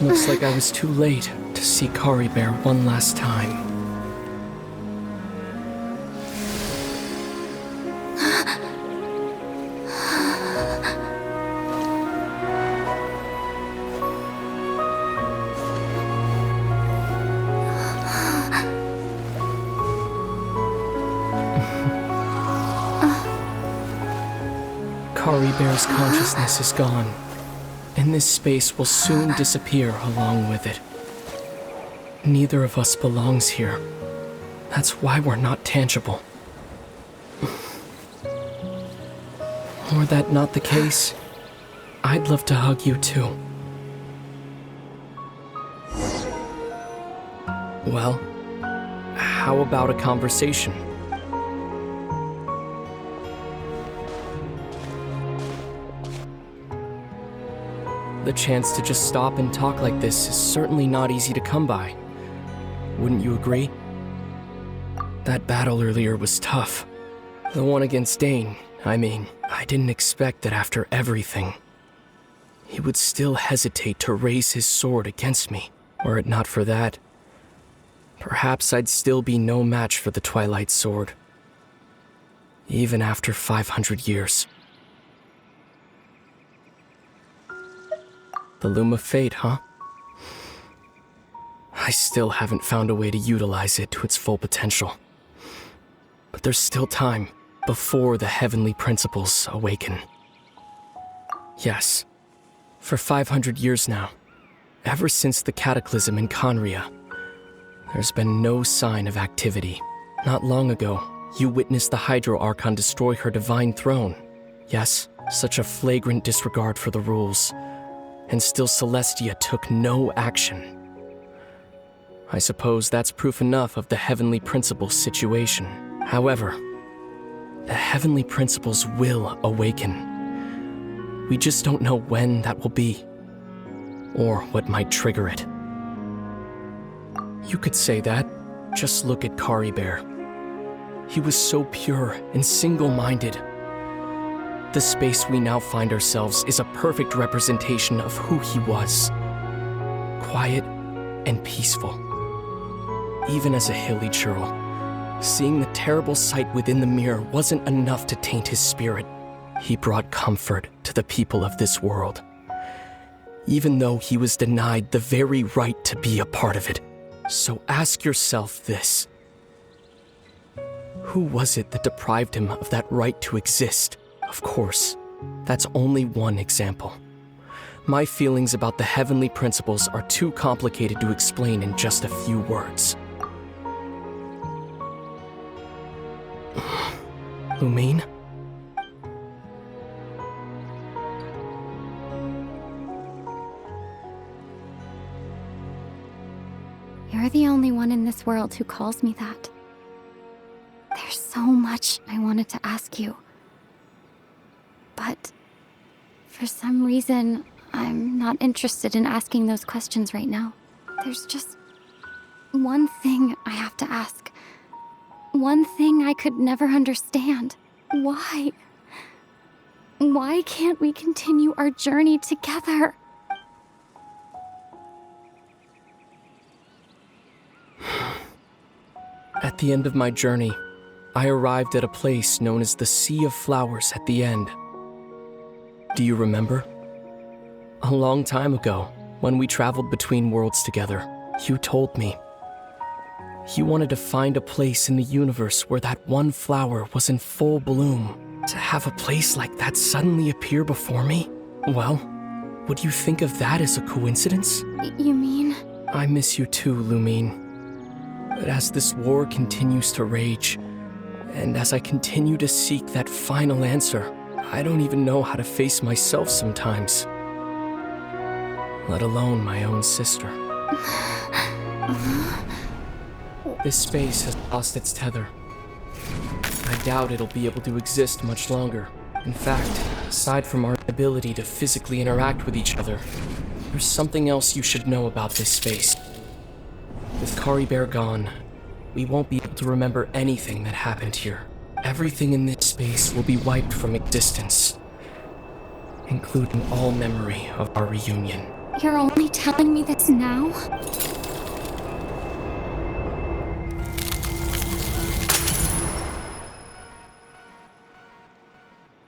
Looks like I was too late to see Caribert one last time. Caribert's consciousness is gone, and this space will soon disappear along with it. Neither of us belongs here. That's why we're not tangible. Were that not the case, I'd love to hug you too. Well, how about a conversation? The chance to just stop and talk like this is certainly not easy to come by. Wouldn't you agree? That battle earlier was tough. The one against Dane, I mean. I didn't expect that after everything, he would still hesitate to raise his sword against me. Were it not for that, perhaps I'd still be no match for the Twilight Sword. Even after 500 years. The Loom of Fate, huh? I still haven't found a way to utilize it to its full potential. But there's still time before the heavenly principles awaken. Yes, for 500 years now, ever since the cataclysm in Conria, there's been no sign of activity. Not long ago, you witnessed the Hydro Archon destroy her divine throne. Yes, such a flagrant disregard for the rules. And still Celestia took no action. I suppose that's proof enough of the Heavenly Principles situation. However, the Heavenly Principles will awaken. We just don't know when that will be, or what might trigger it. You could say that. Just look at Caribert. He was so pure and single-minded. The space we now find ourselves is a perfect representation of who he was. Quiet and peaceful. Even as a hilly churl, seeing the terrible sight within the mirror wasn't enough to taint his spirit. He brought comfort to the people of this world, even though he was denied the very right to be a part of it. So ask yourself this. Who was it that deprived him of that right to exist? Of course, that's only one example. My feelings about the heavenly principles are too complicated to explain in just a few words. Lumine? You're the only one in this world who calls me that. There's so much I wanted to ask you. But for some reason, I'm not interested in asking those questions right now. There's just one thing I have to ask. One thing I could never understand. Why? Why can't we continue our journey together? At the end of my journey, I arrived at a place known as the Sea of Flowers at the end. Do you remember? A long time ago, when we traveled between worlds together, you told me you wanted to find a place in the universe where that one flower was in full bloom. To have a place like that suddenly appear before me? Well, would you think of that as a coincidence? You mean? I miss you too, Lumine. But as this war continues to rage, and as I continue to seek that final answer, I don't even know how to face myself sometimes. Let alone my own sister. This space has lost its tether. I doubt it'll be able to exist much longer. In fact, aside from our ability to physically interact with each other, there's something else you should know about this space. With Caribert gone, we won't be able to remember anything that happened here. Everything in this space will be wiped from existence. including all memory of our reunion. You're only telling me this now?